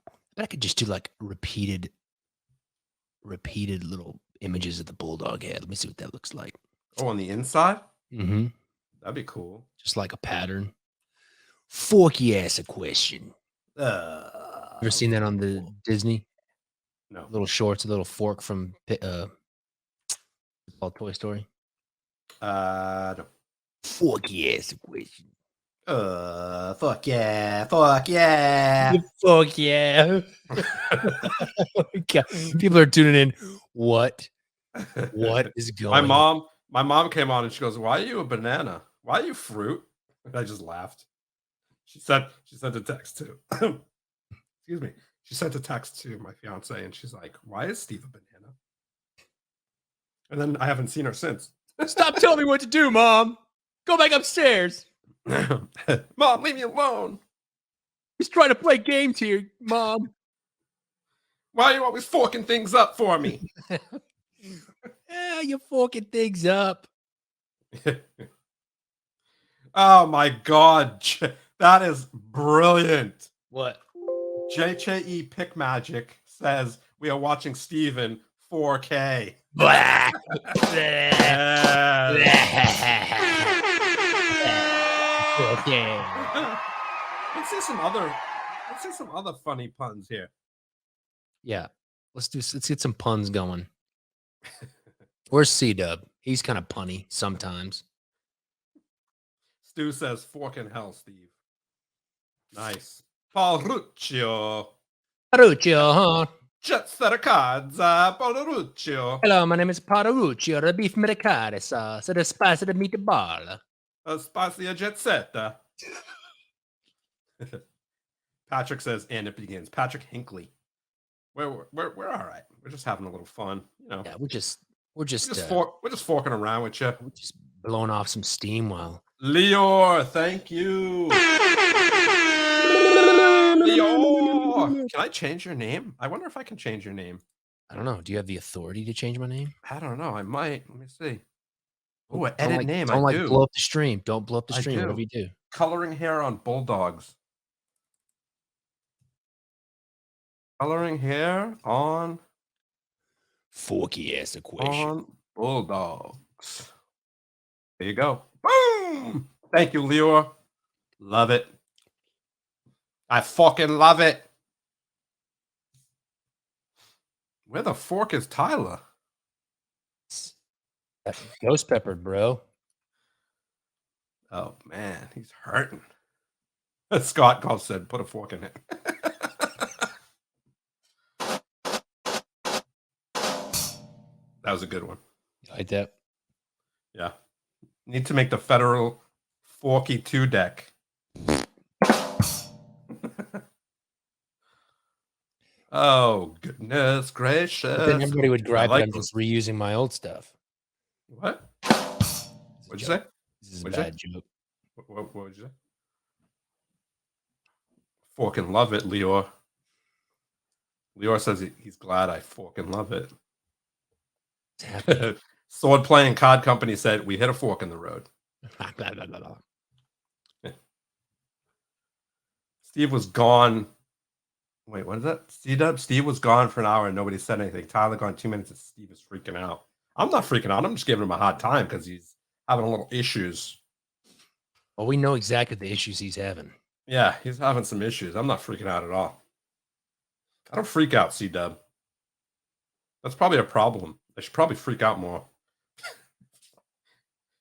I bet I could just do like repeated little images of the bulldog head. Let me see what that looks like. Oh, on the inside? Mm-hmm. That'd be cool. Just like a pattern. Forky asked a question. Ever seen that on the Disney? No. Little shorts, a little fork from called Toy Story. No. Forky asked a question. Fuck yeah. Fuck yeah. Fuck yeah. People are tuning in. What is going on? My mom came on and she goes, "Why are you a banana? Why are you fruit?" And I just laughed. She sent a text to excuse me. She sent a text to my fiance and she's like, "Why is Steve a banana?" And then I haven't seen her since. Stop telling me what to do, Mom. Go back upstairs. Mom, leave me alone. He's trying to play games here, Mom. Why are you always forking things up for me? Yeah, you're forking things up. Oh my God. That is brilliant. What? JJE Pick Magic says we are watching Steven 4K. Yeah. Okay. Let's see some other funny puns here. Yeah. Let's get some puns going. Where's C-Dub? He's kind of punny sometimes. Stu says fork in hell, Steve. Nice. Pauluccio. Paruccio, huh? Jet set of cards, Pauluccio. Hello, my name is Paruccio, the beef medicare sauce, the spice of the meatball. Spicy a jet set. Patrick says, and it begins. Patrick Hinkley. We're all right. We're just having a little fun, you know. Yeah, we're just forking around with you. we're just blowing off some steam while Leor, thank you. Leor, can I change your name? I wonder if I can change your name. I don't know. Do you have the authority to change my name? I don't know. I might. Let me see. Oh, an Don't edit like, name. Don't I like do. blow up the stream. Don't blow up the I stream. do. Whatever you do. Coloring hair on bulldogs. Coloring hair on Forky asked a question. on bulldogs. There you go. Boom! Thank you, Leor. Love it. I fucking love it. Where the fork is Tyler? Ghost peppered, bro. Oh man, he's hurting. Scott Golf said, "Put a fork in it." That was a good one. You like that? Yeah. Need to make the federal Forky 2 deck. Oh, goodness gracious. But then everybody would I gripe that like I'm those. just reusing my old stuff. What? This is a What'd you joke. say? This is a What'd you bad joke. What would you say? Forkin' love it, Leor. Leor says he's glad I forkin' love it. It's happening. Sword Playing Card Company said we hit a fork in the road. Blah, blah, blah, blah. Steve was gone. Wait, what is that? C-Dub? Steve was gone for an hour and nobody said anything. Tyler gone 2 minutes and Steve is freaking out. I'm not freaking out. I'm just giving him a hard time because he's having a little issues. Well, we know exactly the issues he's having. Yeah, he's having some issues. I'm not freaking out at all. I don't freak out, C-Dub. That's probably a problem. I should probably freak out more.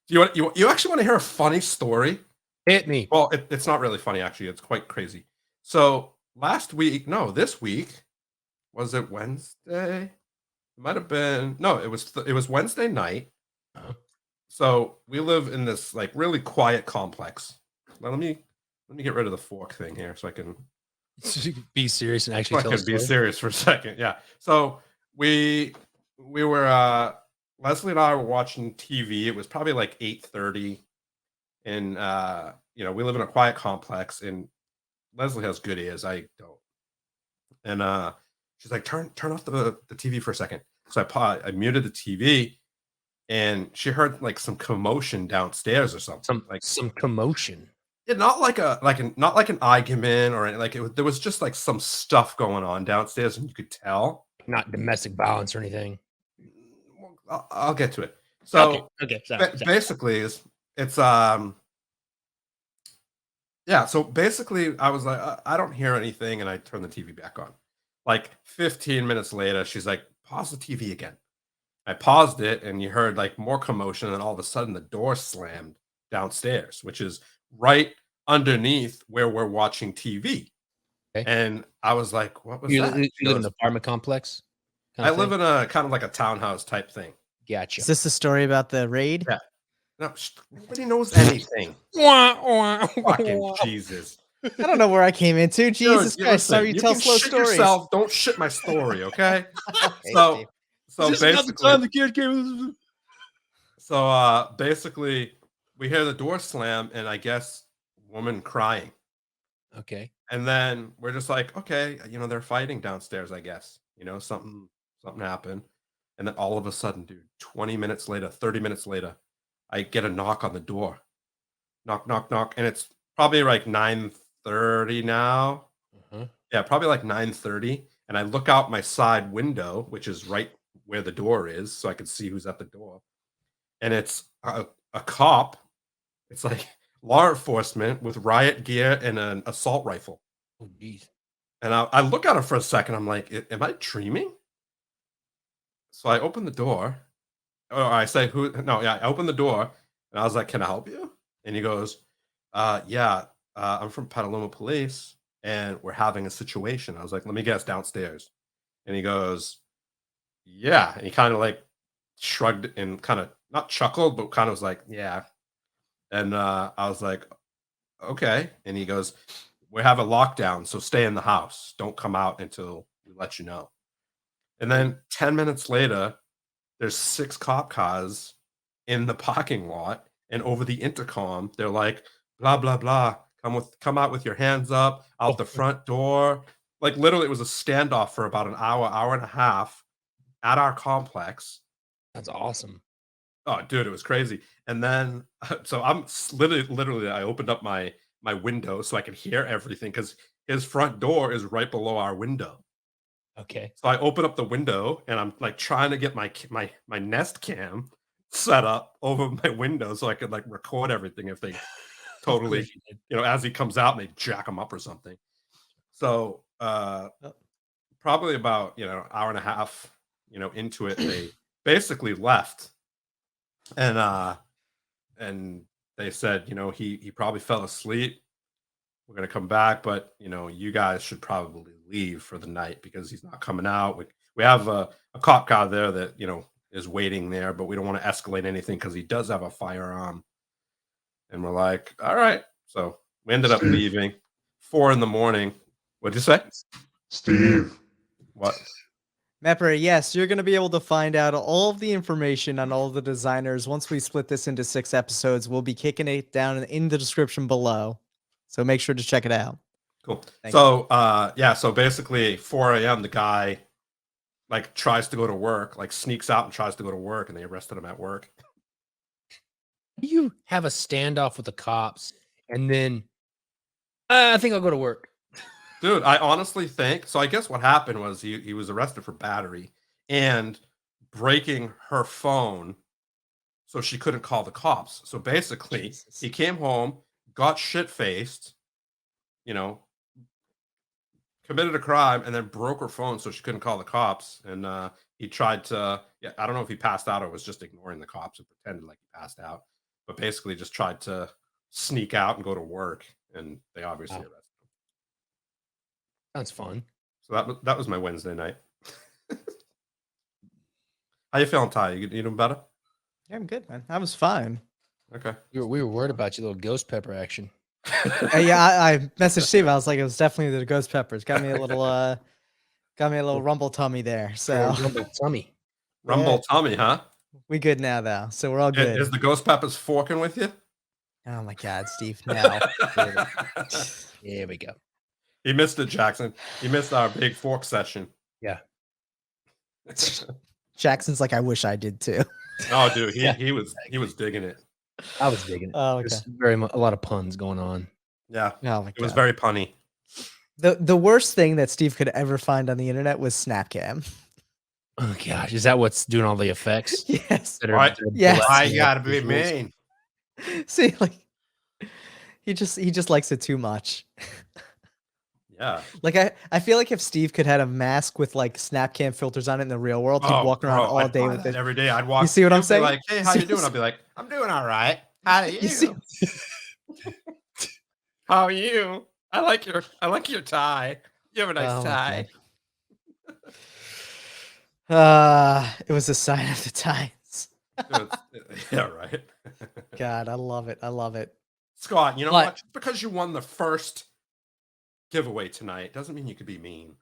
Do you actually want to hear a funny story? Hit me. Well, it's not really funny, actually. It's quite crazy. So this week, was it Wednesday? It might have been. No, it was Wednesday night. Uh-huh. So we live in this like really quiet complex. Now let me get rid of the fork thing here so I can Be serious and actually tell a be story. serious for a second. Yeah. So we were Leslie and I were watching TV. It was probably like 8:30. And we live in a quiet complex and Leslie has good ears. I don't. And she's like, turn off the TV for a second. So I muted the TV and she heard like some commotion downstairs or something. Some commotion. Yeah, not like an argument or anything. There was just like some stuff going on downstairs and you could tell. Not domestic violence or anything. Well, I'll get to it. So okay. Sorry. basically it's yeah, so basically I was like, I don't hear anything, and I turned the TV back on. Like 15 minutes later, she's like, pause the TV again. I paused it, and you heard like more commotion, and then all of a sudden the door slammed downstairs, which is right underneath where we're watching TV. Okay. And I was like, what was You that? live She in an goes, apartment complex? I live in a kind of like a townhouse type thing. Gotcha. Is this the story about the raid? Yeah. No, nobody knows anything. Fucking Jesus. I don't know where I came into. Jesus Dude, Christ, sorry you tell can slow shit stories. yourself. Don't shit my story, okay? Okay, so Steve. basically we hear the door slam and I guess woman crying. Okay. And then we're just like, okay, they're fighting downstairs, I guess. Something happened. And then all of a sudden, dude, 20 minutes later, 30 minutes later, I get a knock on the door. Knock, knock, knock. And it's probably like 9:30 now. Uh-huh. Yeah, probably like 9:30. And I look out my side window, which is right where the door is, so I can see who's at the door. And it's a cop. It's like law enforcement with riot gear and an assault rifle. Oh, geez. And I look at her for a second. I'm like, am I dreaming? So I open the door. Or I say, who? No, yeah, I open the door. And I was like, can I help you? And he goes, yeah, I'm from Petaluma Police. And we're having a situation. I was like, let me guess, downstairs. And he goes, yeah. And he kind of like shrugged and kind of not chuckled, but kind of was like, yeah. And I was like, okay. And he goes, we have a lockdown, so stay in the house. Don't come out until we let you know. And then 10 minutes later, there's 6 cop cars in the parking lot. And over the intercom, they're like, blah, blah, blah. Come out with your hands up out the front door. Like literally, it was a standoff for about an hour and a half at our complex. That's awesome. Oh, dude, it was crazy. And then, so I'm literally, I opened up my window so I could hear everything because his front door is right below our window. Okay. So I open up the window and I'm like trying to get my Nest Cam set up over my window so I could like record everything if they totally, as he comes out and they jack him up or something. So probably about hour and a half into it, they basically left. And they said, he probably fell asleep. We're gonna come back, but you guys should probably leave for the night because he's not coming out. We have a cop car there that is waiting there, but we don't want to escalate anything because he does have a firearm. And we're like, all right. So we ended up leaving 4 a.m. What'd you say? Steve. What? Mepper, yes, you're going to be able to find out all of the information on all of the designers. Once we split this into 6 episodes, we'll be kicking it down in the description below. So make sure to check it out. Cool. Thank So, yeah, so basically 4 a.m., the guy like tries to go to work, like sneaks out and tries to go to work, and they arrested him at work. You have a standoff with the cops, and then I think I'll go to work. Dude, I honestly think so. I guess what happened was he was arrested for battery and breaking her phone so she couldn't call the cops. So basically, Jesus. he came home, got shit-faced, you know, committed a crime, and then broke her phone so she couldn't call the cops. And he tried to, yeah, I don't know if he passed out or was just ignoring the cops and pretended like he passed out, but basically just tried to sneak out and go to work. And they obviously arrested him. Sounds fun. So that was my Wednesday night. How you feeling, Ty? You doing better? Yeah, I'm good, man. I was fine. Okay. We were worried about your little ghost pepper action. Yeah, I messaged Steve. I was like, it was definitely the ghost peppers. Got me a little rumble tummy there. So Rumble tummy. Rumble Yeah. tummy, huh? we good now, though. So we're all good. Is the ghost peppers forking with you? Oh my God, Steve. No. There we go. He missed it, Jackson. He missed our big fork session. Yeah. Jackson's like, I wish I did too. Oh, dude, Yeah. he was digging it. I was digging it. Oh, okay. There's a lot of puns going on. Yeah, Oh my it was God. very punny. The worst thing that Steve could ever find on the internet was Snapcam. Oh gosh, is that what's doing all the effects? Yes. That Right. that are Yes. blasting I up gotta be visuals? mean. See, like he just likes it too much. Yeah. Like I feel like if Steve could have a mask with like Snapcam filters on it in the real world, he'd Oh, walk around bro, all I'd day buy with that it. every day. I'd walk. see what I'm he'd be saying? Like, hey, how See you what doing? I'm I'll be like, I'm doing all right. How are you? You see- How are you? I like your tie. You have a nice Oh my tie. It was a sign of the times. Dude, yeah, right. God, I love it. I love it. Scott, you know But- what? Just because you won the first giveaway tonight doesn't mean you could be mean.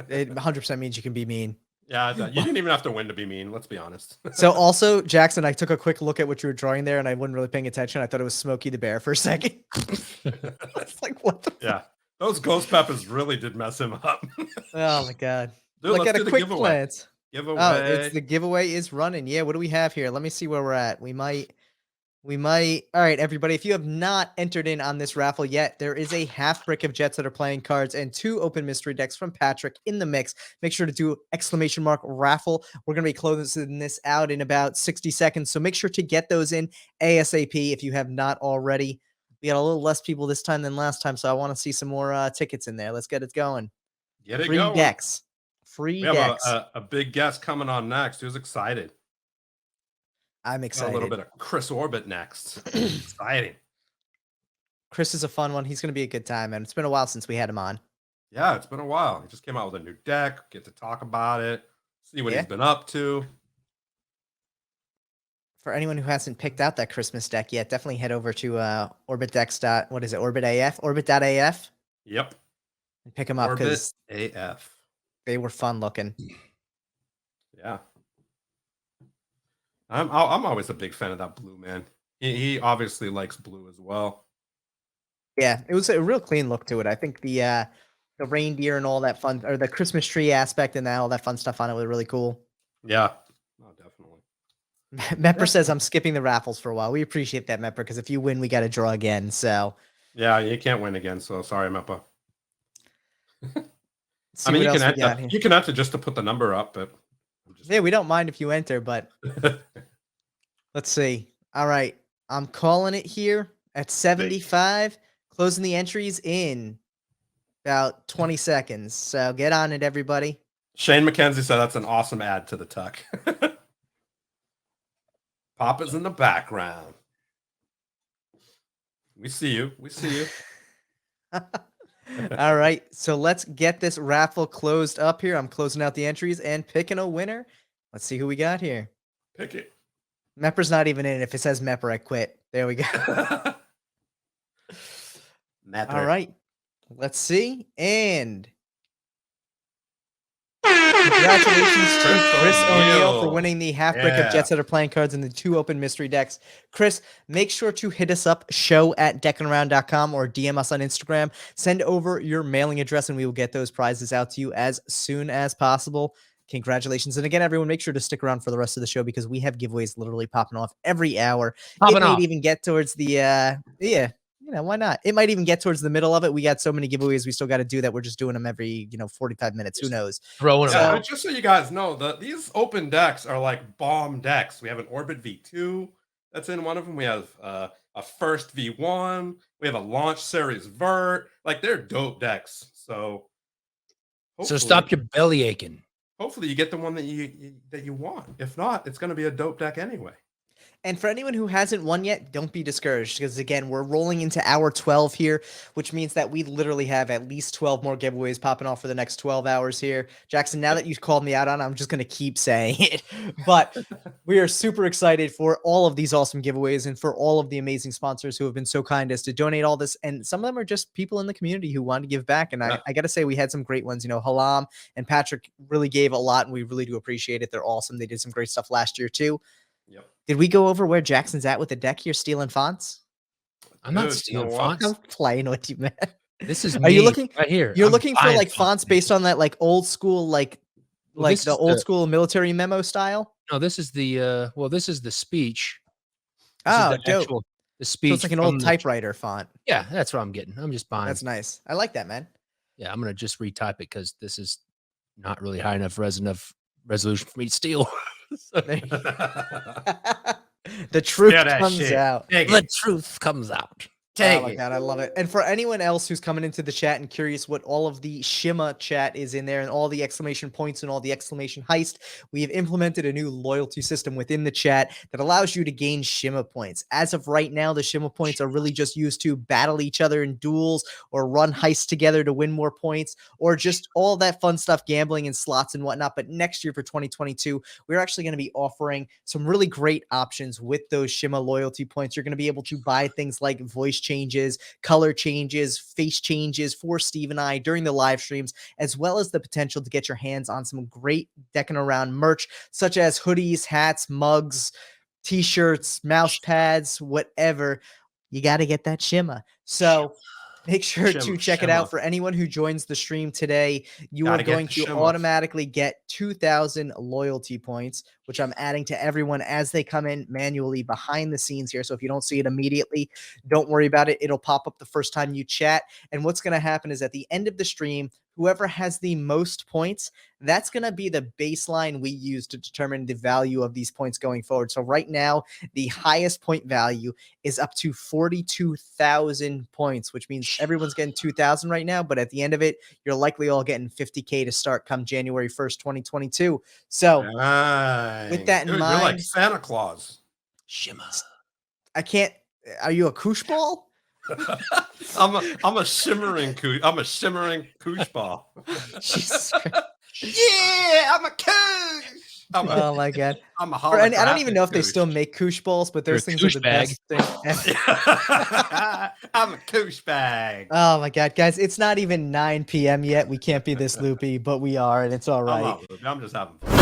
It 100% means you can be mean. Yeah, you didn't even have to win to be mean. Let's be honest. So also, Jackson, I took a quick look at what you were drawing there, and I wasn't really paying attention. I thought it was Smokey the Bear for a second. It's like, what the? Yeah, those ghost peppers really did mess him up. Oh my God! Dude, Look let's at do a the quick giveaway. glance. Giveaway. Oh, it's the giveaway is running. Yeah, what do we have here? Let me see where we're at. We might. All right, everybody. If you have not entered in on this raffle yet, there is a half brick of Jets that are playing cards and 2 open mystery decks from Patrick in the mix. Make sure to do !raffle. We're going to be closing this out in about 60 seconds. So make sure to get those in ASAP if you have not already. We got a little less people this time than last time, so I want to see some more tickets in there. Let's get it going. Get it Free going. decks. Free We have decks. a big guest coming on next. Who's excited? I'm Got excited. a little bit of Chris Orbit next. Exciting. Chris is a fun one. He's going to be a good time, and it's been a while since we had him on. Yeah, it's been a while. He just came out with a new deck. Get to talk about it. See what Yeah. he's been up to. For anyone who hasn't picked out that Christmas deck yet, definitely head over to orbitdex. What is it? Orbit.af Yep. and pick them up Orbit because AF. they were fun looking. Yeah. I'm always a big fan of that blue man. He obviously likes blue as well. Yeah, it was a real clean look to it. I think the reindeer and all that fun, or the Christmas tree aspect and all that fun stuff on it was really cool. Yeah. Oh, definitely. Mepper says I'm skipping the raffles for a while. We appreciate that, Mepper, because if you win, we got to draw again. So Yeah, you can't win again, so sorry, Meppa. see I mean, what you else can we got enter. here. You can enter just to put the number up, but I'm just... Yeah, we don't mind if you enter, but let's see. All right, I'm calling it here at 75. Closing the entries in about 20 seconds. So get on it, everybody. Shane McKenzie said that's an awesome add to the tuck. Papa's in the background. We see you. We see you. All right, so let's get this raffle closed up here. I'm closing out the entries and picking a winner. Let's see who we got here. Pick it. Mepper's not even in. If it says Mepper, I quit. There we go. All right. Let's see. And congratulations to Chris O'Neill for winning the half brick of Jet Setter playing cards and the 2 open mystery decks. Chris, make sure to hit us up, show@deckinaround.com, or DM us on Instagram. Send over your mailing address and we will get those prizes out to you as soon as possible. Congratulations. And again, everyone, make sure to stick around for the rest of the show because we have giveaways literally popping off every hour. It might even get towards the, why not? It might even get towards the middle of it. We got so many giveaways we still got to do that we're just doing them every, 45 minutes. Who knows? Throwing them out. Just so you guys know, these open decks are like bomb decks. We have an Orbit V2 that's in one of them. We have a First V1. We have a Launch Series Vert. Like, they're dope decks. So stop your belly aching. Hopefully you get the one that you want. If not, it's going to be a dope deck anyway. And for anyone who hasn't won yet, don't be discouraged because, again, we're rolling into hour 12 here, which means that we literally have at least 12 more giveaways popping off for the next 12 hours here. Jackson, now that you've called me out on it, I'm just going to keep saying it. But we are super excited for all of these awesome giveaways and for all of the amazing sponsors who have been so kind as to donate all this. And some of them are just people in the community who want to give back. And I got to say, we had some great ones. Halam and Patrick really gave a lot, and we really do appreciate it. They're awesome. They did some great stuff last year, too. Yep. Did we go over where Jackson's at with the deck here, stealing fonts? I'm not stealing fonts. I'm playing with you, man. This is Are you looking right here? You're looking for like fonts based on that like old school, like the old school military memo style? No, this is the this is the speech. Oh, dope. The speech. So it's like an old typewriter font. Yeah, that's what I'm getting. I'm just buying. That's nice. I like that, man. Yeah, I'm gonna just retype it because this is not really high enough resolution for me to steal. The truth comes out. The truth comes out. Oh my God, I love it. And for anyone else who's coming into the chat and curious what all of the Shima chat is in there and all the exclamation points and all the exclamation heist, we have implemented a new loyalty system within the chat that allows you to gain Shima points. As of right now, the Shima points are really just used to battle each other in duels or run heists together to win more points or just all that fun stuff, gambling and slots and whatnot. But next year for 2022, we're actually going to be offering some really great options with those Shima loyalty points. You're going to be able to buy things like voice changes, color changes, face changes for Steve and I during the live streams, as well as the potential to get your hands on some great Deckin Around merch, such as hoodies, hats, mugs, t-shirts, mouse pads, whatever. You got to get that Shima. So make sure to check it out. For anyone who joins the stream today, you are going to automatically get 2,000 loyalty points, which I'm adding to everyone as they come in manually behind the scenes here. So if you don't see it immediately, don't worry about it. It'll pop up the first time you chat. And what's going to happen is at the end of the stream, whoever has the most points, that's going to be the baseline we use to determine the value of these points going forward. So right now, the highest point value is up to 42,000 points, which means everyone's getting 2,000 right now. But at the end of it, you're likely all getting 50K to start come January 1st, 2022. So with that in mind, you're like Santa Claus. Shima. I can't. Are you a koosh ball? I'm a shimmering koosh ball. Jesus Christ. Yeah, I'm a koosh. Oh my God. I'm a I don't even know if they still make koosh balls, but those things are the best thing ever. I'm a koosh bag. Oh my God, guys, it's not even 9 p.m. yet. We can't be this loopy, but we are, and it's all right. I'm just having fun.